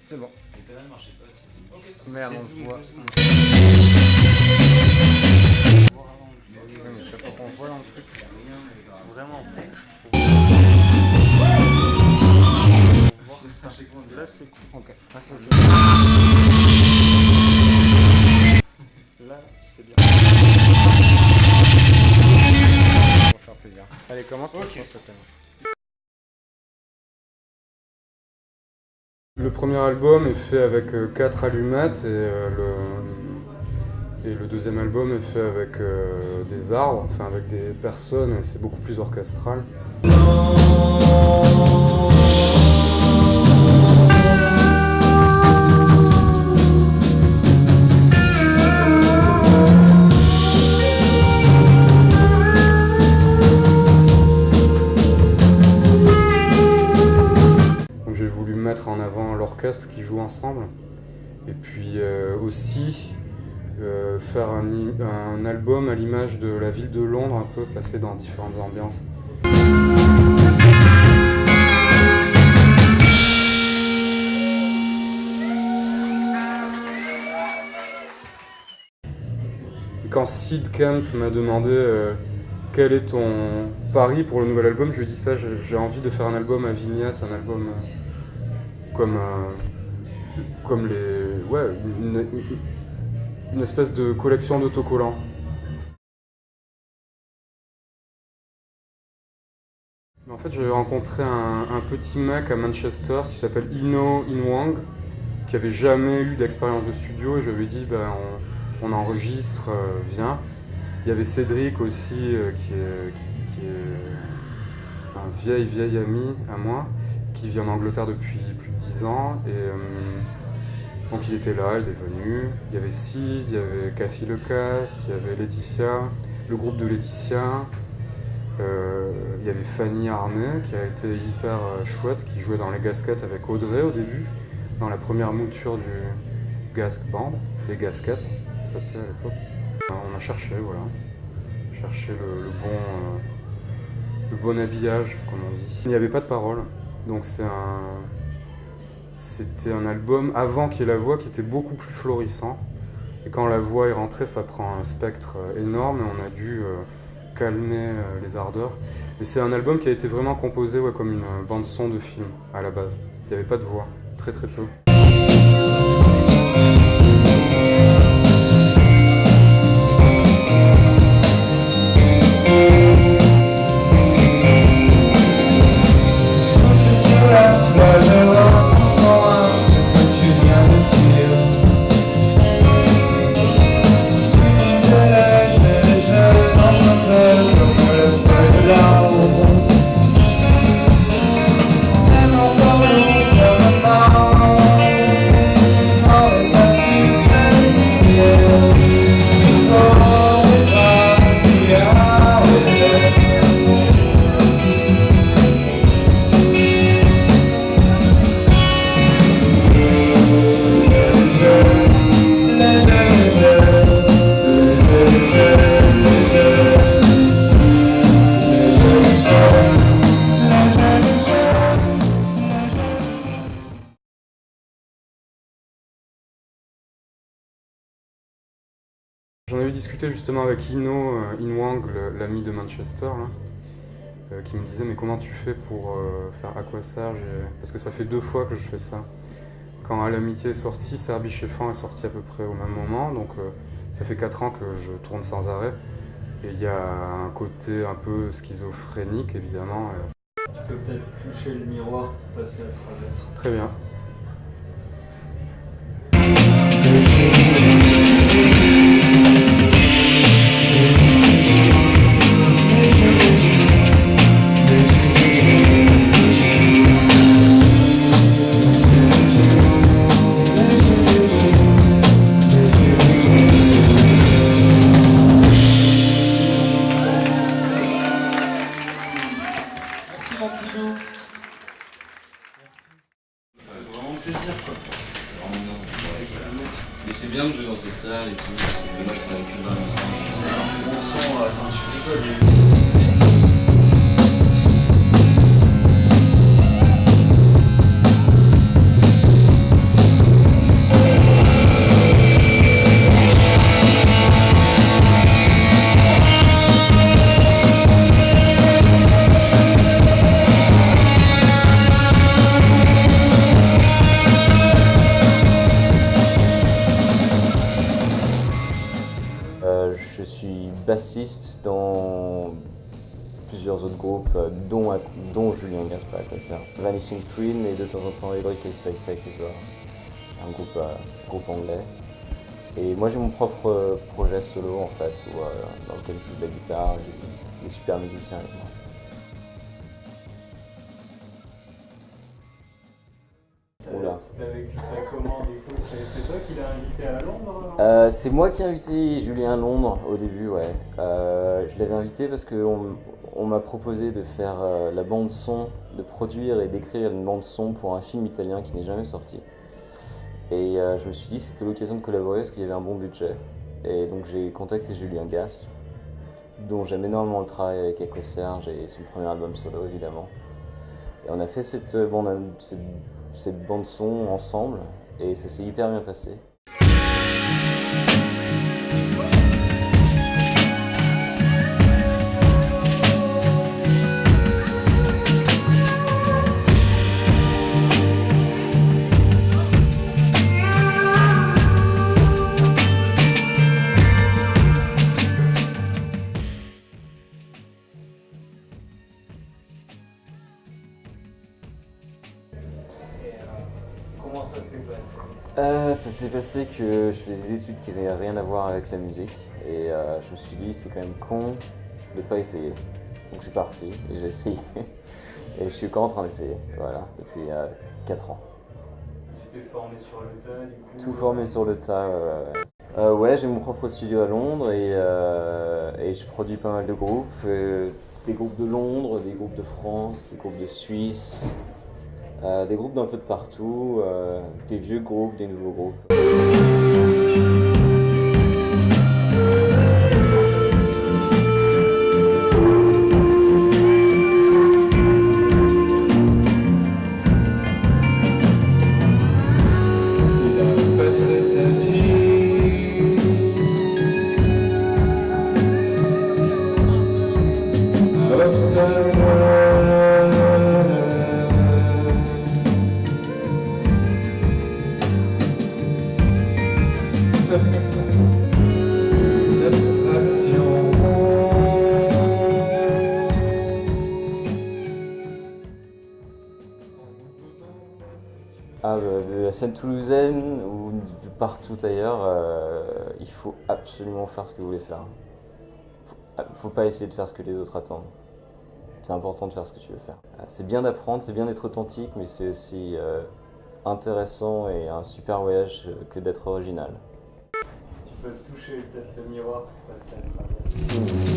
C'est bon. Les pédales marchaient pas. Merde, on voit. Oui, mais c'est pas qu'on voit dans le truc. Vraiment. Là, c'est cool. Ok. Ah, ça, c'est... Là, c'est bien. Ça va faire plaisir. Allez, commence par ce thème. Le premier album est fait avec 4 allumettes et le deuxième album est fait avec des arbres, enfin avec des personnes, et c'est beaucoup plus orchestral. Donc j'ai voulu mettre en avant l'orchestre qui joue ensemble, et puis aussi faire un album à l'image de la ville de Londres, un peu passé dans différentes ambiances. Quand Sid Camp m'a demandé quel est ton pari pour le nouvel album, je lui ai dit ça, j'ai envie de faire un album à vignettes, un album comme les... Ouais, une espèce de collection d'autocollants. En fait, j'ai rencontré un petit mec à Manchester qui s'appelle Ino Inwang, qui avait jamais eu d'expérience de studio, et je lui ai dit on enregistre, viens. Il y avait Cédric aussi, qui est un vieil ami à moi, qui vit en Angleterre depuis plus de 10 ans. Et donc il était là, il est venu. Il y avait Sid, il y avait Cathy Lecasse, il y avait Laetitia, le groupe de Laetitia. Il y avait Fanny Arnay, qui a été hyper chouette, qui jouait dans les Gasquettes avec Audrey au début, dans la première mouture du Gasque Band, les Gasquettes, ça s'appelait à l'époque. On a cherché, voilà. Chercher le bon habillage, comme on dit. Il n'y avait pas de paroles, donc c'était un album avant qu'il y ait la voix qui était beaucoup plus florissant. Et quand la voix est rentrée, ça prend un spectre énorme et on a dû calmer les ardeurs. Et c'est un album qui a été vraiment composé comme une bande-son de film à la base. Il n'y avait pas de voix, très peu. J'en avais discuté justement avec Ino Inwang, l'ami de Manchester, là, qui me disait mais comment tu fais pour faire Aquasage, parce que ça fait 2 fois que je fais ça. Quand À l'amitié est sorti, Serbi Chefan est sorti à peu près au même moment, donc ça fait 4 ans que je tourne sans arrêt. Et il y a un côté un peu schizophrénique évidemment. Tu peux peut-être toucher le miroir pour passer à travers. Très bien. Mais c'est bien de jouer dans ces salles et tout, c'est dommage qu'on ait que dans les salles. Bon son, attends, tu rigoles. groupes, dont Julien Gaspard à concert. Vanishing Twin et de temps en temps Edric et Spacek as well. Un groupe anglais. Et moi j'ai mon propre projet solo en fait, dans lequel je joue de la guitare, j'ai des super musiciens avec moi. Oula. T'as vécu ça comment du coup? C'est toi qui l'as invité à Londres? C'est moi qui ai invité Julien à Londres au début, ouais. Je l'avais invité parce qu'on m'a proposé de faire la bande son, de produire et d'écrire une bande son pour un film italien qui n'est jamais sorti. Et je me suis dit que c'était l'occasion de collaborer parce qu'il y avait un bon budget. Et donc j'ai contacté Julien Gast, dont j'aime énormément le travail avec Echo Serge et son premier album solo évidemment. Et on a fait cette bande son ensemble et ça s'est hyper bien passé. Comment ça s'est passé? Ça s'est passé que je faisais des études qui n'avaient rien à voir avec la musique et je me suis dit c'est quand même con de pas essayer. Donc je suis parti et j'ai essayé et je suis encore en train d'essayer, voilà, depuis 4 ans. Tu t'es formé sur le tas du coup? Tout formé sur le tas, ouais, j'ai mon propre studio à Londres et je produis pas mal de groupes, des groupes de Londres, des groupes de France, des groupes de Suisse. Des groupes d'un peu de partout, des vieux groupes, des nouveaux groupes. Il a passé sa vie à observer l'abstraction. De la scène toulousaine ou de partout ailleurs, il faut absolument faire ce que vous voulez faire. Faut pas essayer de faire ce que les autres attendent. C'est important de faire ce que tu veux faire. C'est bien d'apprendre, c'est bien d'être authentique, mais c'est aussi intéressant et un super voyage que d'être original. Tu peux toucher peut-être le miroir pour passer à travers.